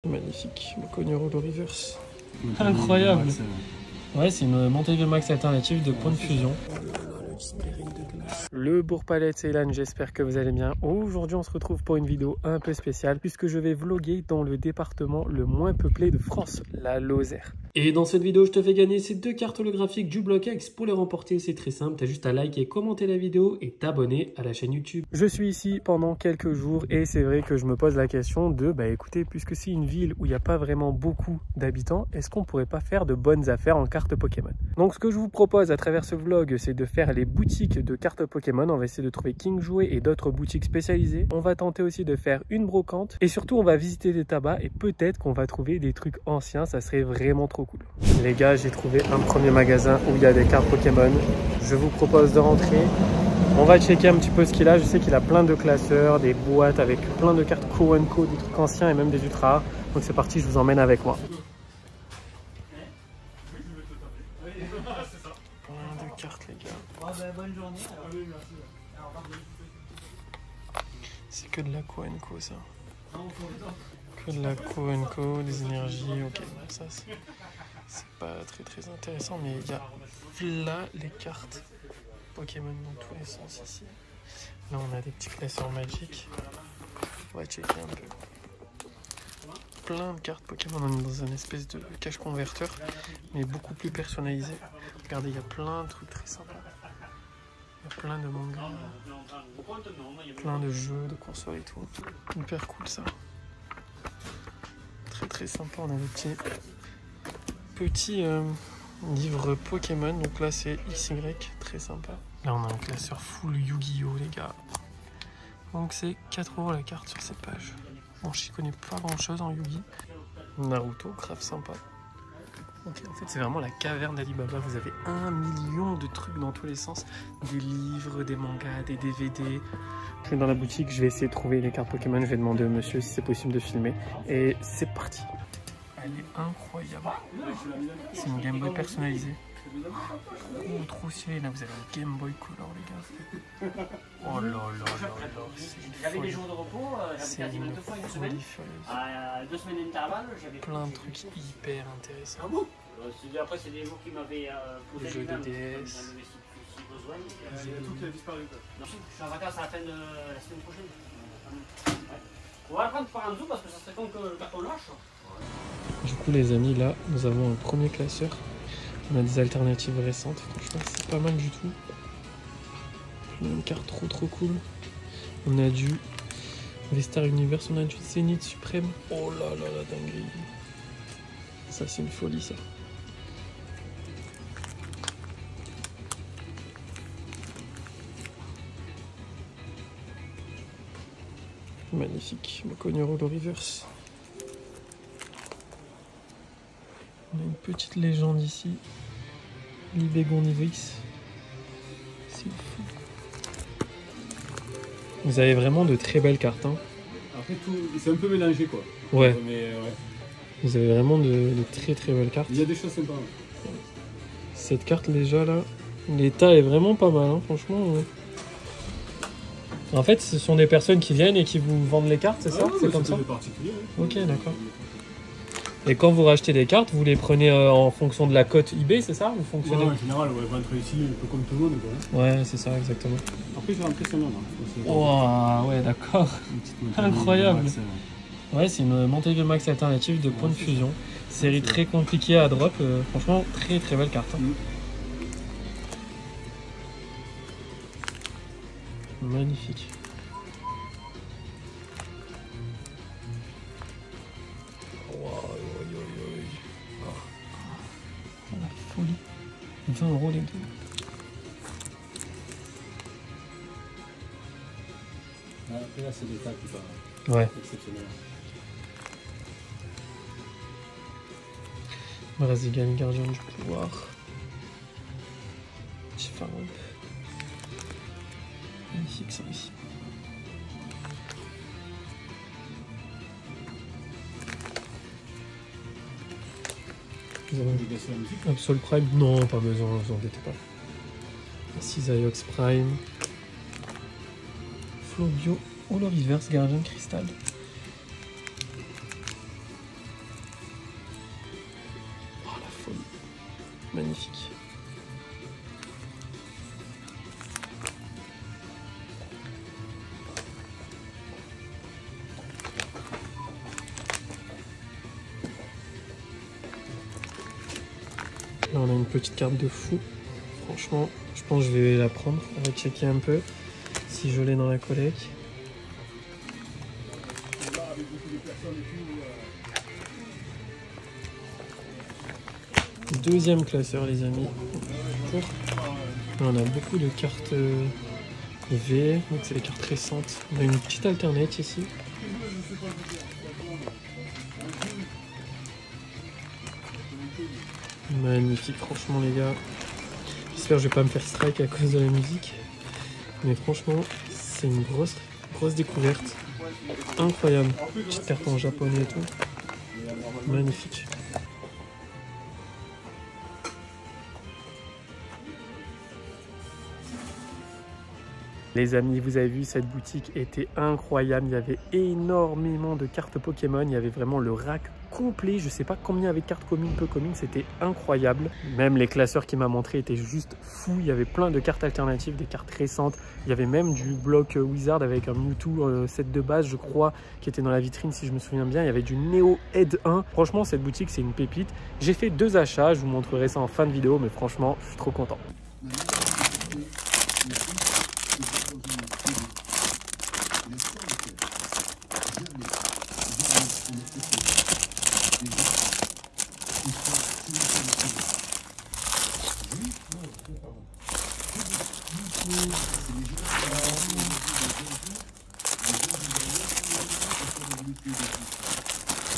Magnifique, Mokonero Holo Reverse. Incroyable. Ouais, c'est une montée de max alternative de point de fusion. Le Bourg-Palette, c'est Ilan, j'espère que vous allez bien. Aujourd'hui, on se retrouve pour une vidéo un peu spéciale puisque je vais vlogger dans le département le moins peuplé de France, la Lozère. Et dans cette vidéo, je te fais gagner ces deux cartes holographiques du Block X. Pour les remporter, c'est très simple, tu as juste à liker, commenter la vidéo et t'abonner à la chaîne YouTube. Je suis ici pendant quelques jours et c'est vrai que je me pose la question de, écoutez, puisque c'est une ville où il n'y a pas vraiment beaucoup d'habitants, est-ce qu'on pourrait pas faire de bonnes affaires en cartes Pokémon? Donc ce que je vous propose à travers ce vlog, c'est de faire les boutiques de cartes Pokémon. On va essayer de trouver King Jouet et d'autres boutiques spécialisées. On va tenter aussi de faire une brocante et surtout on va visiter des tabacs et peut-être qu'on va trouver des trucs anciens, ça serait vraiment trop cool. Les gars, j'ai trouvé un premier magasin où il y a des cartes Pokémon. Je vous propose de rentrer. On va checker un petit peu ce qu'il a. Je sais qu'il a plein de classeurs, des boîtes avec plein de cartes Co & Co, des trucs anciens et même des ultra rares. Donc c'est parti, je vous emmène avec moi. Plein de cartes les gars. Bonne journée. C'est que de la Co & Co ça. Que de la Co & Co, des énergies, ok. Ça c'est pas très intéressant, mais il y a là les cartes Pokémon dans tous les sens ici. Là on a des petits classeurs magiques. On va checker un peu. Plein de cartes Pokémon, on est dans un espèce de cache converteur, mais beaucoup plus personnalisé. Regardez, il y a plein de trucs très sympas. Il y a plein de mangas, plein de jeux, de consoles et tout. Hyper cool ça. Très sympa, on a des petits livres Pokémon. Donc là c'est XY, très sympa. Là on a un classeur full Yu-Gi-Oh les gars. Donc c'est 4 € la carte sur cette page. Bon, j'y connais pas grand chose en Yu-Gi. Naruto, grave sympa. Ok, en fait c'est vraiment la caverne d'Alibaba. Vous avez 1 million de trucs dans tous les sens. Des livres, des mangas, des DVD. Je vais dans la boutique, je vais essayer de trouver les cartes Pokémon. Je vais demander au monsieur si c'est possible de filmer. Et c'est parti. Elle est incroyable. C'est une Game Boy personnalisée. Trop stylé. Là vous avez un Game Boy Color les gars. Oh là là. J'avais des jours de repos, c'est quasiment 2 fois une semaine. À 2 semaines d'intervalle, j'avais plein de trucs hyper intéressants. Ah bon? Après c'est des jours qui m'avaient posé le jeu de DS. Si besoin. Il y a tout qui a disparu. Je suis en vacances à la fin de la semaine prochaine. On va le prendre par en dessous parce que ça serait con que le carton lâche. Du coup les amis, là nous avons un premier classeur. On a des alternatives récentes, franchement c'est pas mal du tout. Une carte trop cool. On a du V-Star Universe, on a du Zénith Suprême. Oh là là la dinguerie. Ça c'est une folie ça. Magnifique, Mokonero Holo Reverse. On a une petite légende ici. Libégondivix. C'est fou. Vous avez vraiment de très belles cartes. Hein. Après, c'est un peu mélangé quoi. Ouais. Mais ouais. Vous avez vraiment de très belles cartes. Il y a des choses sympas. Ouais. Cette carte déjà là, l'état est vraiment pas mal, hein, franchement. En fait, ce sont des personnes qui viennent et qui vous vendent les cartes, c'est ça? C'est comme ça? Des particuliers. Ouais. Ok, d'accord. Et quand vous rachetez des cartes, vous les prenez en fonction de la cote eBay, c'est ça? Vous fonctionnez? Ouais, en général, ouais, rentrer ici un peu comme tout le monde. Quoi. Ouais, c'est ça, exactement. Après, je vais rentrer celle-là. Oh, ouais, d'accord. Incroyable. Ouais, c'est une montée de max alternative de point de fusion. Série très compliquée à drop. Franchement, très belle carte. Hein. Magnifique. La folie. 20 € les deux. Après, là, c'est des tas qui sont exceptionnels. Brazigan, gardien du pouvoir. Chifarop. Magnifique ça aussi. Vous avez Absol Prime? Non, pas besoin, ne vous embêtez pas. Cisaiox Prime. Flobio Holo Reverse, Gardien Cristal. magnifique. Là on a une petite carte de fou. Franchement, je pense que je vais la prendre. On va checker un peu si je l'ai dans la collecte. Deuxième classeur les amis. Là, on a beaucoup de cartes V, donc c'est des cartes récentes. On a une petite alternate ici. Magnifique, franchement les gars. J'espère que je vais pas me faire strike à cause de la musique. Mais franchement, c'est une grosse découverte. Incroyable. Petite carte en japonais et tout. Magnifique. Les amis, vous avez vu, cette boutique était incroyable. Il y avait énormément de cartes Pokémon. Il y avait vraiment le rack complet. Je sais pas combien il y avait de cartes communes, peu communes. C'était incroyable. Même les classeurs qu'il m'a montré étaient juste fous. Il y avait plein de cartes alternatives, des cartes récentes. Il y avait même du bloc Wizard avec un Mewtwo set de base, je crois, qui était dans la vitrine si je me souviens bien. Il y avait du Neo Ed 1. Franchement, cette boutique, c'est une pépite. J'ai fait 2 achats. Je vous montrerai ça en fin de vidéo. Mais franchement, je suis trop content.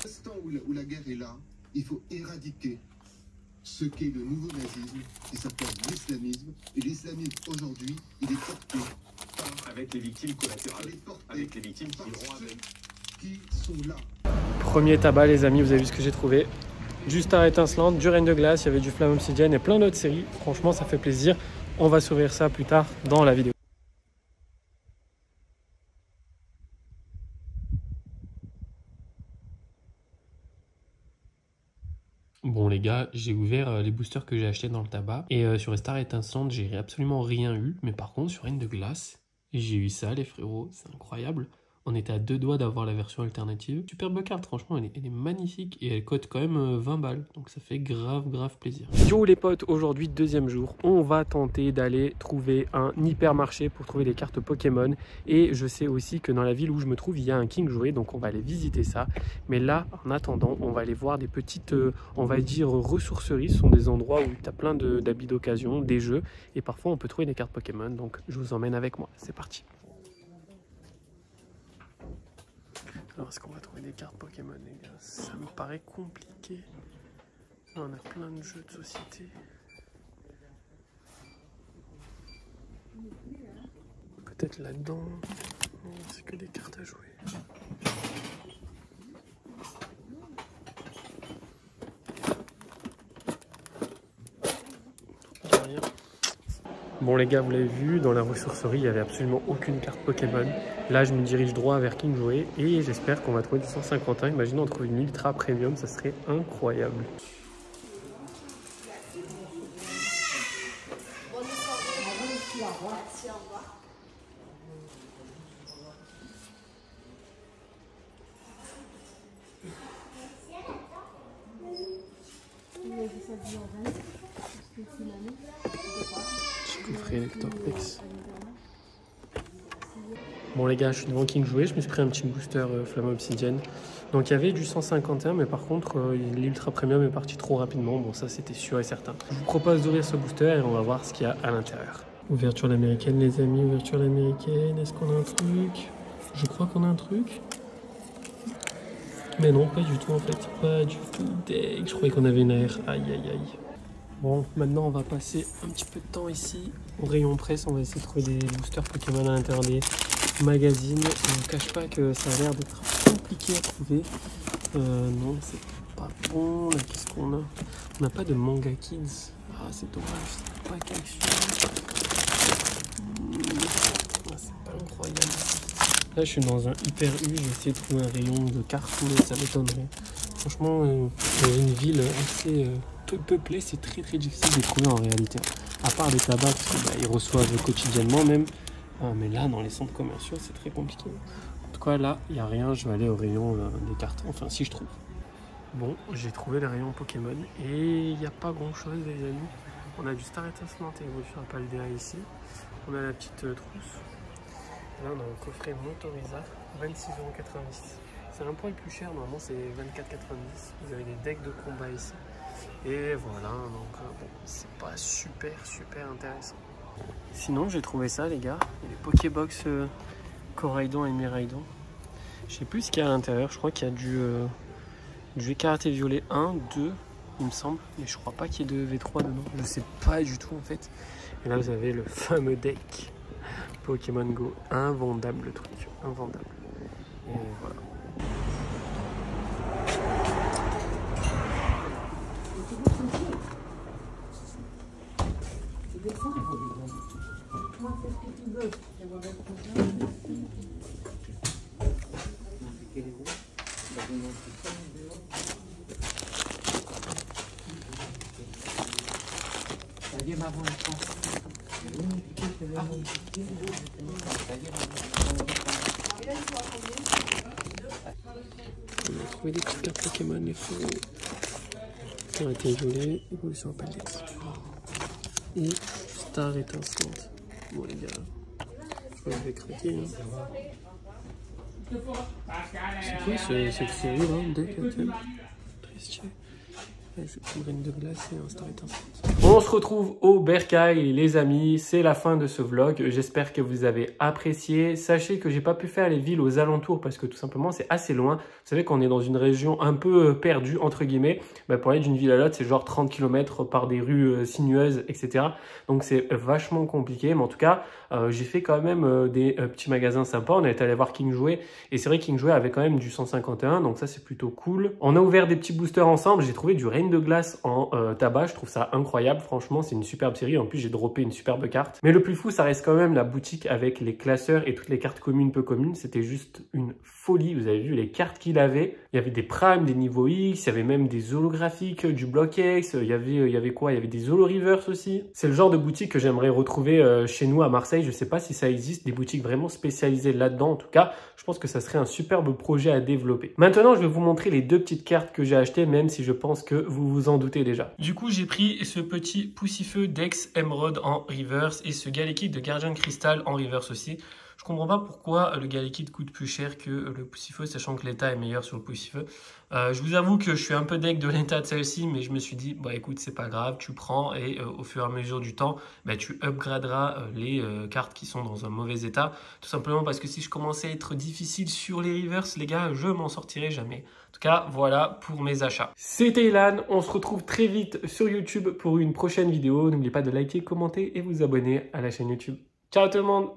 L'instant où la guerre est là, il faut éradiquer ce qu'est le nouveau nazisme qui s'appelle l'islamisme. Et l'islamisme aujourd'hui, il est porté avec les victimes collatérales, avec les victimes qui sont là. Premier tabac les amis, vous avez vu ce que j'ai trouvé. Du Star étincelante, du Reine de glace, il y avait du Flamme obsidienne et plein d'autres séries. Franchement, ça fait plaisir. On va s'ouvrir ça plus tard dans la vidéo. Bon les gars, j'ai ouvert les boosters que j'ai achetés dans le tabac. Et sur les Star étincelantes, j'ai absolument rien eu. Mais par contre, sur Reine de glace, j'ai eu ça les frérots, c'est incroyable. On était à 2 doigts d'avoir la version alternative. Superbe carte, franchement, elle est magnifique. Et elle coûte quand même 20 balles. Donc ça fait grave plaisir. Yo les potes, aujourd'hui, 2e jour. On va tenter d'aller trouver un hypermarché pour trouver des cartes Pokémon. Et je sais aussi que dans la ville où je me trouve, il y a un King Jouet. Donc on va aller visiter ça. Mais là, en attendant, on va aller voir des petites, on va dire, ressourceries. Ce sont des endroits où tu as plein d'habits d'occasion, des jeux. Et parfois, on peut trouver des cartes Pokémon. Donc je vous emmène avec moi. C'est parti. Alors, est-ce qu'on va trouver des cartes Pokémon, les gars? Ça me paraît compliqué. Là, on a plein de jeux de société. Peut-être là-dedans. Non, c'est que des cartes à jouer. Rien. Bon les gars, vous l'avez vu, dans la ressourcerie, il n'y avait absolument aucune carte Pokémon. Là, je me dirige droit vers King Jouet et j'espère qu'on va trouver du 151. Imaginez, on trouve une ultra premium, ça serait incroyable. Coffret Lector Pex. Bon les gars, je suis devant King Jouet, je me suis pris un petit booster Flamme obsidienne. Donc il y avait du 151, mais par contre l'ultra premium est parti trop rapidement. Bon ça c'était sûr et certain. Je vous propose d'ouvrir ce booster et on va voir ce qu'il y a à l'intérieur. Ouverture américaine les amis, ouverture américaine. Est-ce qu'on a un truc? Je crois qu'on a un truc. Mais non, pas du tout en fait, pas du tout. Deg, je croyais qu'on avait une AR, aïe aïe aïe. Bon, maintenant on va passer un petit peu de temps ici au rayon presse. On va essayer de trouver des boosters Pokémon à l'intérieur des magazines. Je ne vous cache pas que ça a l'air d'être compliqué à trouver. Non, c'est pas bon. Là, qu'est-ce qu'on a? On n'a pas de Manga Kids. Ah, c'est dommage, c'est pas quelque chose. Ah, c'est pas incroyable. Là, je suis dans un hyper U. J'ai essayé de trouver un rayon de cartes, mais ça m'étonnerait. Franchement, dans une ville assez peuplé, c'est très difficile de trouver en réalité. À part les tabacs, parce que, ils reçoivent quotidiennement même. Mais là, dans les centres commerciaux, c'est très compliqué. En tout cas, là, il n'y a rien. Je vais aller au rayon des cartes. Enfin, si je trouve. Bon, j'ai trouvé le rayon Pokémon. Et il n'y a pas grand-chose, les amis. On a du Star Étincelante et Évolution Paldea ici. On a la petite trousse. Là, on a un coffret Motoriza, 26,90 €. C'est un poil plus cher, normalement c'est 24,90 €. Vous avez des decks de combat ici. Et voilà, donc bon, c'est pas super intéressant. Sinon, j'ai trouvé ça, les gars. Il y a les Pokébox Coraidon et Miraidon. Je sais plus ce qu'il y a à l'intérieur. Je crois qu'il y a du Écarté Violet 1, 2, il me semble. Mais je crois pas qu'il y ait de V3 dedans. Je sais pas du tout en fait. Et là, vous avez le fameux deck Pokémon Go. Invendable le truc. Invendable. Et voilà. On a trouvé des cartes Pokémon, les faux. Écarté Violet, Évolution Paldea. Et Star Étincelante. Bon les gars, je crois que je vais craquer. C'est quoi cette série là, deck à thème? Très stylé. Une reine de glace et un Star Étincelante. On se retrouve au Bercail les amis, c'est la fin de ce vlog. J'espère que vous avez apprécié. Sachez que j'ai pas pu faire les villes aux alentours parce que tout simplement c'est assez loin. Vous savez qu'on est dans une région un peu perdue entre guillemets. Pour aller d'une ville à l'autre c'est genre 30 km par des rues sinueuses etc. Donc c'est vachement compliqué. Mais en tout cas j'ai fait quand même des petits magasins sympas. On est allé voir King Jouet et c'est vrai King Jouet avait quand même du 151 donc ça c'est plutôt cool. On a ouvert des petits boosters ensemble. J'ai trouvé du Reine de glace en tabac. Je trouve ça incroyable. Franchement, c'est une superbe série. En plus, j'ai droppé une superbe carte. Mais le plus fou, ça reste quand même la boutique avec les classeurs et toutes les cartes communes, peu communes. C'était juste une folie. Vous avez vu les cartes qu'il avait. Il y avait des primes, des niveaux X. Il y avait même des holographiques, du bloc X. Il y avait quoi? Il y avait des holo reverse aussi. C'est le genre de boutique que j'aimerais retrouver chez nous à Marseille. Je sais pas si ça existe. Des boutiques vraiment spécialisées là-dedans. En tout cas, je pense que ça serait un superbe projet à développer. Maintenant, je vais vous montrer les deux petites cartes que j'ai achetées, même si je pense que vous vous en doutez déjà. Du coup, j'ai pris ce petit Poussifeu Dex Emerald en reverse et ce Galekid de Gardien Cristal en reverse aussi. Je comprends pas pourquoi le Galekid coûte plus cher que le Poussifeu, sachant que l'état est meilleur sur le Poussifeu. Je vous avoue que je suis un peu deck de l'état de celle-ci, mais je me suis dit, bah écoute, c'est pas grave, tu prends et au fur et à mesure du temps, tu upgraderas les cartes qui sont dans un mauvais état. Tout simplement parce que si je commençais à être difficile sur les reverse, les gars, je m'en sortirai jamais. En tout cas, voilà pour mes achats. C'était Ilan, on se retrouve très vite sur YouTube pour une prochaine vidéo. N'oubliez pas de liker, commenter et vous abonner à la chaîne YouTube. Ciao tout le monde!